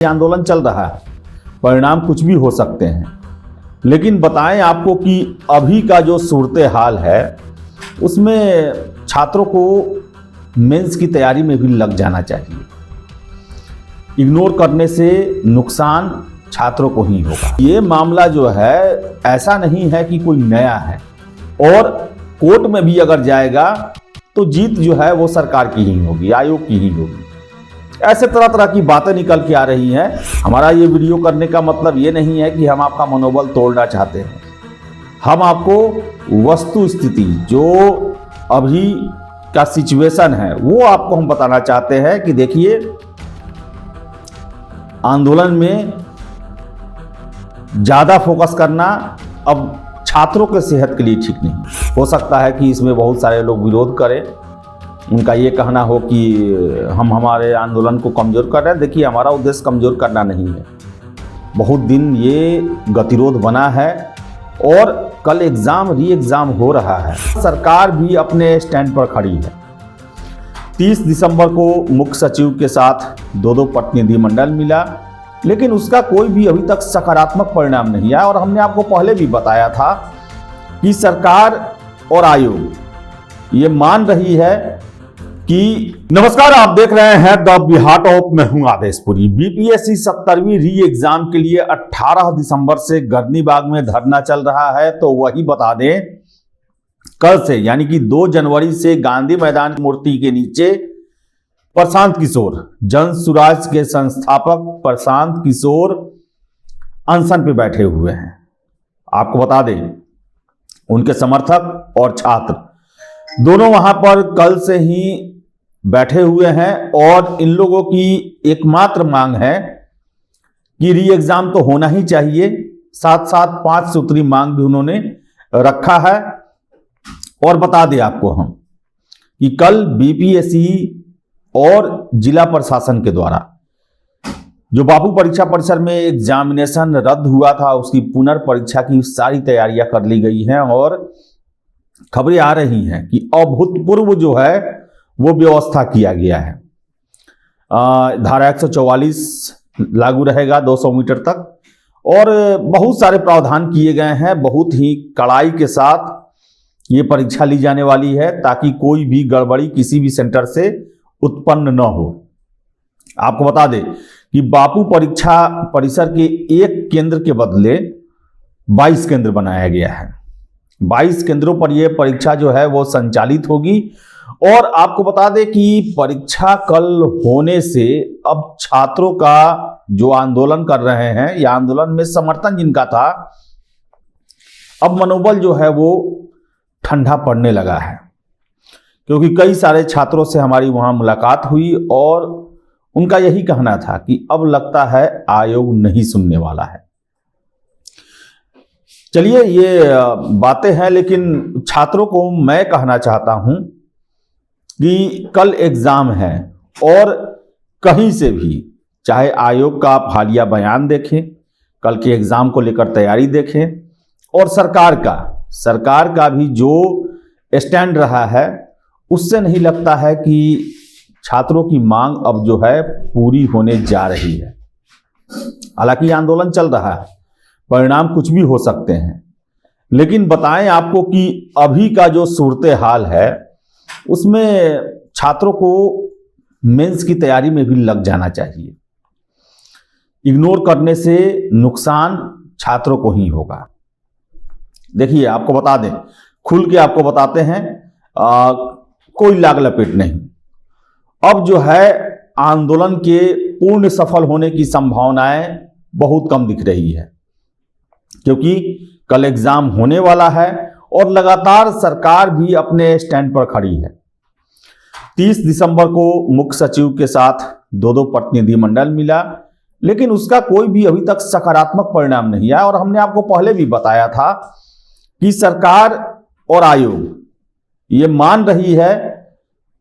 आंदोलन चल रहा है, परिणाम कुछ भी हो सकते हैं। लेकिन बताएं आपको कि अभी का जो सूरत हाल है उसमें छात्रों को मेंस की तैयारी में भी लग जाना चाहिए। इग्नोर करने से नुकसान छात्रों को ही होगा। ये मामला जो है ऐसा नहीं है कि कोई नया है, और कोर्ट में भी अगर जाएगा तो जीत जो है वो सरकार की ही होगी, आयोग की ही होगी। ऐसे तरह तरह की बातें निकल के आ रही हैं। हमारा ये वीडियो करने का मतलब ये नहीं है कि हम आपका मनोबल तोड़ना चाहते हैं। हम आपको वस्तु स्थिति जो अभी का सिचुएशन है वो आपको हम बताना चाहते हैं कि देखिए, आंदोलन में ज़्यादा फोकस करना अब छात्रों के सेहत के लिए ठीक नहीं हो सकता है कि इसमें बहुत सारे लोग विरोध करें, उनका ये कहना हो कि हम हमारे आंदोलन को कमज़ोर कर रहे हैं। देखिए, हमारा उद्देश्य कमज़ोर करना नहीं है। बहुत दिन ये गतिरोध बना है और कल एग्ज़ाम री एग्ज़ाम हो रहा है। सरकार भी अपने स्टैंड पर खड़ी है। 30 दिसंबर को मुख्य सचिव के साथ दो प्रतिनिधिमंडल मिला, लेकिन उसका कोई भी अभी तक सकारात्मक परिणाम नहीं आया। और हमने आपको पहले भी बताया था कि सरकार और आयोग ये मान रही है कि नमस्कार, आप देख रहे हैं द बिहार टॉप, मैं हूं आदेशपुरी। बीपीएससी 70वीं री एग्जाम के लिए 18 दिसंबर से गर्दनीबाग में धरना चल रहा है। तो वही बता दें, कल से यानी कि 2 जनवरी से गांधी मैदान मूर्ति के नीचे प्रशांत किशोर, जन सुराज के संस्थापक प्रशांत किशोर अनशन पे बैठे हुए हैं। आपको बता दें, उनके समर्थक और छात्र दोनों वहां पर कल से ही बैठे हुए हैं। और इन लोगों की एकमात्र मांग है कि री एग्जाम तो होना ही चाहिए, साथ साथ 5 सूत्री मांग भी उन्होंने रखा है। और बता दें आपको हम कि कल बीपीएससी और जिला प्रशासन के द्वारा जो बापू परीक्षा परिसर में एग्जामिनेशन रद्द हुआ था, उसकी पुनर्परीक्षा की सारी तैयारियां कर ली गई हैं। और खबरें आ रही हैं कि अभूतपूर्व जो है वो व्यवस्था किया गया है। धारा 144 लागू रहेगा 200 मीटर तक, और बहुत सारे प्रावधान किए गए हैं। बहुत ही कड़ाई के साथ ये परीक्षा ली जाने वाली है ताकि कोई भी गड़बड़ी किसी भी सेंटर से उत्पन्न न हो। आपको बता दें कि बापू परीक्षा परिसर के एक केंद्र के बदले 22 केंद्र बनाया गया है। 22 केंद्रों पर यह परीक्षा जो है वो संचालित होगी। और आपको बता दें कि परीक्षा कल होने से अब छात्रों का जो आंदोलन कर रहे हैं या आंदोलन में समर्थन जिनका था, अब मनोबल जो है वो ठंडा पड़ने लगा है। क्योंकि कई सारे छात्रों से हमारी वहां मुलाकात हुई और उनका यही कहना था कि अब लगता है आयोग नहीं सुनने वाला है। चलिए, ये बातें हैं, लेकिन छात्रों को मैं कहना चाहता हूं कि कल एग्जाम है और कहीं से भी, चाहे आयोग का आप हालिया बयान देखें, कल के एग्जाम को लेकर तैयारी देखें, और सरकार का भी जो स्टैंड रहा है, उससे नहीं लगता है कि छात्रों की मांग अब जो है पूरी होने जा रही है। हालांकि आंदोलन चल रहा है, परिणाम कुछ भी हो सकते हैं। लेकिन बताएं आपको कि अभी का जो सूरत हाल है उसमें छात्रों को मेंस की तैयारी में भी लग जाना चाहिए। इग्नोर करने से नुकसान छात्रों को ही होगा। देखिए, आपको बता दें, खुल के आपको बताते हैं, कोई लाग लपेट नहीं। अब जो है आंदोलन के पूर्ण सफल होने की संभावनाएं बहुत कम दिख रही है, क्योंकि कल एग्जाम होने वाला है और लगातार सरकार भी अपने स्टैंड पर खड़ी है। 30 दिसंबर को मुख्य सचिव के साथ दो प्रतिनिधिमंडल मिला, लेकिन उसका कोई भी अभी तक सकारात्मक परिणाम नहीं आया। और हमने आपको पहले भी बताया था कि सरकार और आयोग ये मान रही है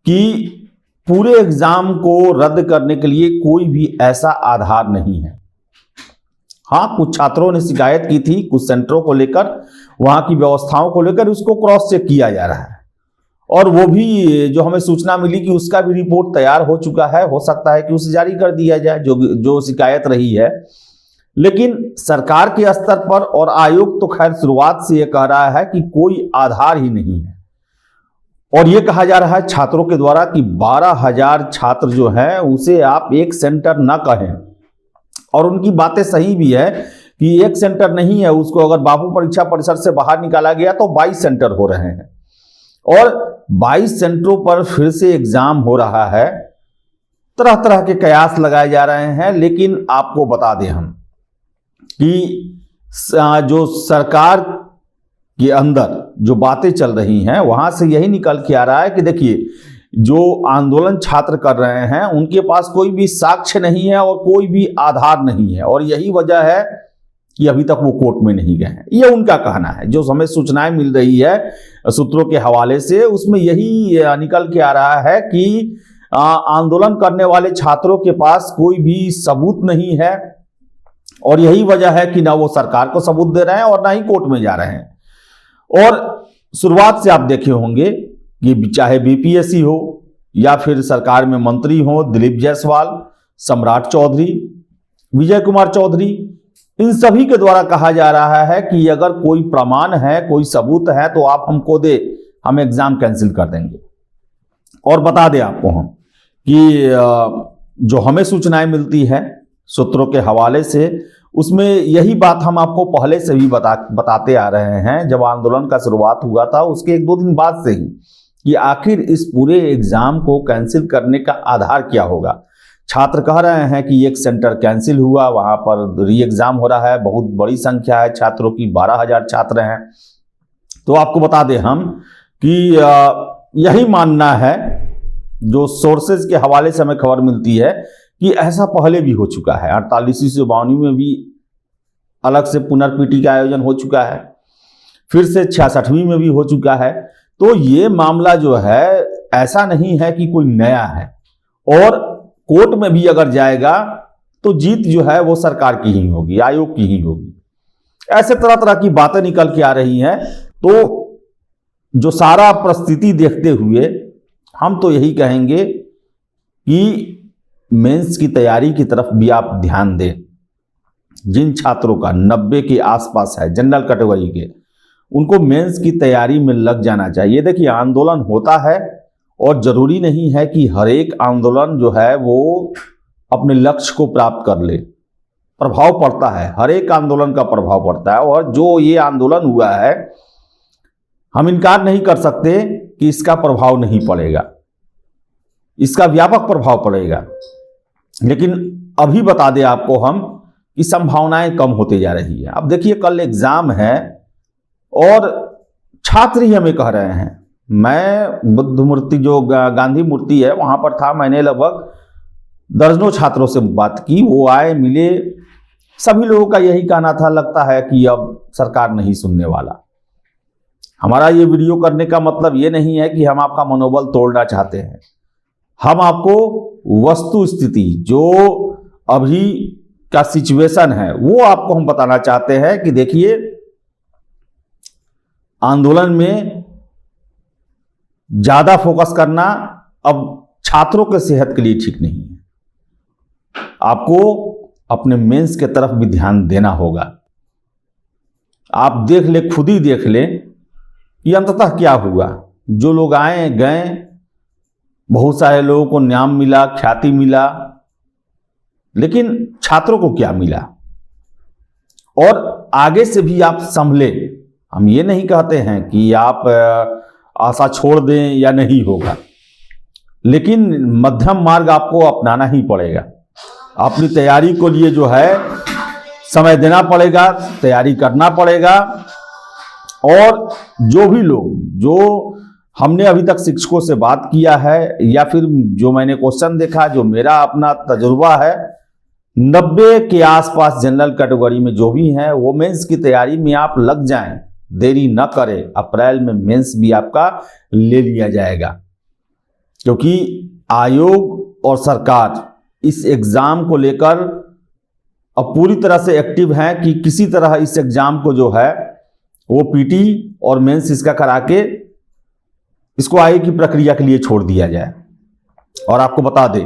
कि पूरे एग्जाम को रद्द करने के लिए कोई भी ऐसा आधार नहीं है। हाँ, कुछ छात्रों ने शिकायत की थी कुछ सेंटरों को लेकर, वहां की व्यवस्थाओं को लेकर, उसको क्रॉस चेक किया जा रहा है। और वो भी जो हमें सूचना मिली कि उसका भी रिपोर्ट तैयार हो चुका है, हो सकता है कि उसे जारी कर दिया जाए जो शिकायत रही है। लेकिन सरकार के स्तर पर और आयोग तो खैर शुरुआत से ये कह रहा है कि कोई आधार ही नहीं है। और ये कहा जा रहा है छात्रों के द्वारा कि 12,000 छात्र जो हैं उसे आप एक सेंटर न कहें। और उनकी बातें सही भी है कि एक सेंटर नहीं है, उसको अगर बापू परीक्षा परिसर से बाहर निकाला गया तो 22 सेंटर हो रहे हैं और 22 सेंटरों पर फिर से एग्जाम हो रहा है। तरह तरह के कयास लगाए जा रहे हैं। लेकिन आपको बता दें हम कि जो सरकार के अंदर जो बातें चल रही हैं वहां से यही निकल के आ रहा है कि देखिए, जो आंदोलन छात्र कर रहे हैं उनके पास कोई भी साक्ष्य नहीं है और कोई भी आधार नहीं है, और यही वजह है कि अभी तक वो कोर्ट में नहीं गए हैं। ये उनका कहना है। जो हमें सूचनाएं मिल रही है सूत्रों के हवाले से, उसमें यही निकल के आ रहा है कि आंदोलन करने वाले छात्रों के पास कोई भी सबूत नहीं है, और यही वजह है कि ना वो सरकार को सबूत दे रहे हैं और ना ही कोर्ट में जा रहे हैं। और शुरुआत से आप देखे होंगे कि चाहे बीपीएससी हो या फिर सरकार में मंत्री हो, दिलीप जायसवाल, सम्राट चौधरी, विजय कुमार चौधरी, इन सभी के द्वारा कहा जा रहा है कि अगर कोई प्रमाण है, कोई सबूत है तो आप हमको दे, हम एग्जाम कैंसिल कर देंगे। और बता दें आपको हम कि जो हमें सूचनाएं मिलती है सूत्रों के हवाले से, उसमें यही बात हम आपको पहले से भी बताते आ रहे हैं। जब आंदोलन का शुरुआत हुआ था उसके 1-2 दिन बाद से ही, कि आखिर इस पूरे एग्जाम को कैंसिल करने का आधार क्या होगा। छात्र कह रहे हैं कि एक सेंटर कैंसिल हुआ, वहां पर री एग्जाम हो रहा है, बहुत बड़ी संख्या है छात्रों की, 12,000 छात्र हैं। तो आपको बता दें हम कि यही मानना है, जो सोर्सेज के हवाले से हमें खबर मिलती है, कि ऐसा पहले भी हो चुका है। 48वीं से 52वीं में भी अलग से पुनर्पीटी का आयोजन हो चुका है, फिर से 66वीं में भी हो चुका है। तो ये मामला जो है ऐसा नहीं है कि कोई नया है, और कोर्ट में भी अगर जाएगा तो जीत जो है वो सरकार की ही होगी, आयोग की ही होगी। ऐसे तरह तरह की बातें निकल के आ रही हैं। तो जो सारा परिस्थिति देखते हुए हम तो यही कहेंगे कि मेंस की तैयारी की तरफ भी आप ध्यान दें। जिन छात्रों का 90 के आसपास है जनरल कैटेगरी के, उनको मेंस की तैयारी में लग जाना चाहिए। देखिए, आंदोलन होता है और जरूरी नहीं है कि हर एक आंदोलन जो है वो अपने लक्ष्य को प्राप्त कर ले। प्रभाव पड़ता है, हर एक आंदोलन का प्रभाव पड़ता है। और जो ये आंदोलन हुआ है, हम इनकार नहीं कर सकते कि इसका प्रभाव नहीं पड़ेगा, इसका व्यापक प्रभाव पड़ेगा। लेकिन अभी बता दें आपको हम कि संभावनाएं कम होते जा रही है। अब देखिए, कल एग्जाम है और छात्र ही हमें कह रहे हैं। मैं बुद्ध मूर्ति, जो गांधी मूर्ति है, वहां पर था। मैंने लगभग दर्जनों छात्रों से बात की, वो आए, मिले। सभी लोगों का यही कहना था, लगता है कि अब सरकार नहीं सुनने वाला। हमारा ये वीडियो करने का मतलब ये नहीं है कि हम आपका मनोबल तोड़ना चाहते हैं। हम आपको वस्तु स्थिति, जो अभी का सिचुएशन है, वो आपको हम बताना चाहते हैं कि देखिए, आंदोलन में ज्यादा फोकस करना अब छात्रों के सेहत के लिए ठीक नहीं है। आपको अपने मेंस के तरफ भी ध्यान देना होगा। आप देख ले, खुद ही देख ले कि अंततः क्या हुआ। जो लोग आए गए, बहुत सारे लोगों को नाम मिला, ख्याति मिला, लेकिन छात्रों को क्या मिला। और आगे से भी आप संभले। हम ये नहीं कहते हैं कि आप आशा छोड़ दें या नहीं होगा, लेकिन मध्यम मार्ग आपको अपनाना ही पड़ेगा। अपनी तैयारी को लिए जो है समय देना पड़ेगा, तैयारी करना पड़ेगा। और जो भी लोग, जो हमने अभी तक शिक्षकों से बात किया है या फिर जो मैंने क्वेश्चन देखा, जो मेरा अपना तजुर्बा है, 90 के आसपास जनरल कैटेगरी में जो भी हैं, वो मेंस की तैयारी में आप लग जाएं, देरी न करें। अप्रैल में मेंस भी आपका ले लिया जाएगा, क्योंकि आयोग और सरकार इस एग्जाम को लेकर अब पूरी तरह से एक्टिव हैं कि किसी तरह इस एग्जाम को जो है वो पीटी और मेंस इसका करा के इसको आगे की प्रक्रिया के लिए छोड़ दिया जाए। और आपको बता दें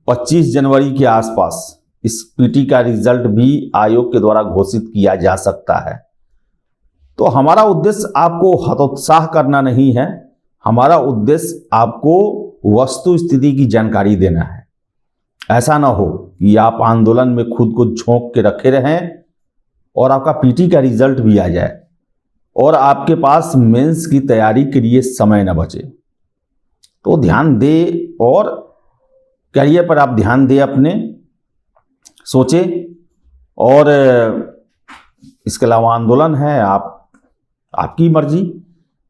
25 जनवरी के आसपास इस पीटी का रिजल्ट भी आयोग के द्वारा घोषित किया जा सकता है। तो हमारा उद्देश्य आपको हतोत्साह करना नहीं है, हमारा उद्देश्य आपको वस्तु स्थिति की जानकारी देना है। ऐसा ना हो कि आप आंदोलन में खुद को झोंक के रखे रहें और आपका पीटी का रिजल्ट भी आ जाए और आपके पास मेंस की तैयारी के लिए समय न बचे। तो ध्यान दे और करियर पर आप ध्यान दें, अपने सोचे। और इसके अलावा आंदोलन है, आपकी मर्जी,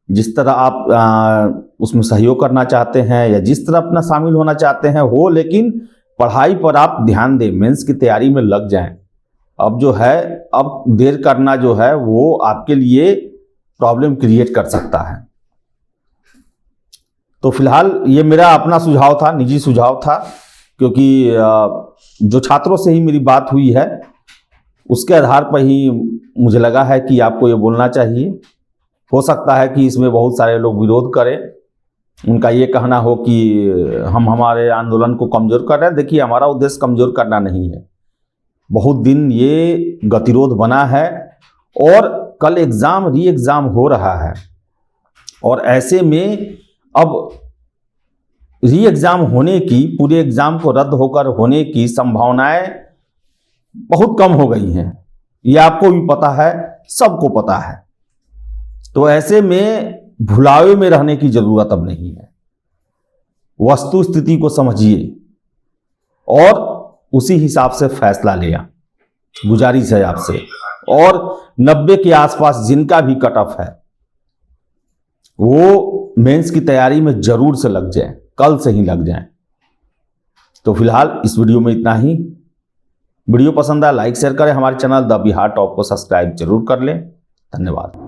जिस तरह आप उसमें सहयोग करना चाहते हैं या जिस तरह अपना शामिल होना चाहते हैं हो, लेकिन पढ़ाई पर आप ध्यान दें, मेंस की तैयारी में लग जाएं। अब जो है, अब देर करना जो है वो आपके लिए प्रॉब्लम क्रिएट कर सकता है। तो फिलहाल ये मेरा अपना सुझाव था, निजी सुझाव था, क्योंकि जो छात्रों से ही मेरी बात हुई है उसके आधार पर ही मुझे लगा है कि आपको ये बोलना चाहिए। हो सकता है कि इसमें बहुत सारे लोग विरोध करें, उनका ये कहना हो कि हम हमारे आंदोलन को कमज़ोर कर रहे हैं। देखिए, हमारा उद्देश्य कमज़ोर करना नहीं है। बहुत दिन ये गतिरोध बना है और कल एग्ज़ाम री एग्ज़ाम हो रहा है, और ऐसे में अब री एग्ज़ाम होने की, पूरे एग्ज़ाम को रद्द होकर होने की संभावनाएं बहुत कम हो गई हैं। ये आपको भी पता है, सबको पता है। तो ऐसे में भुलावे में रहने की जरूरत अब नहीं है। वस्तु स्थिति को समझिए और उसी हिसाब से फैसला लिया। गुजारिश है आपसे। और 90 के आसपास जिनका भी कट ऑफ है वो मेंस की तैयारी में जरूर से लग जाए, कल से ही लग जाए। तो फिलहाल इस वीडियो में इतना ही। वीडियो पसंद आया लाइक शेयर करें, हमारे चैनल द बिहार टॉप को सब्सक्राइब जरूर कर लें। धन्यवाद।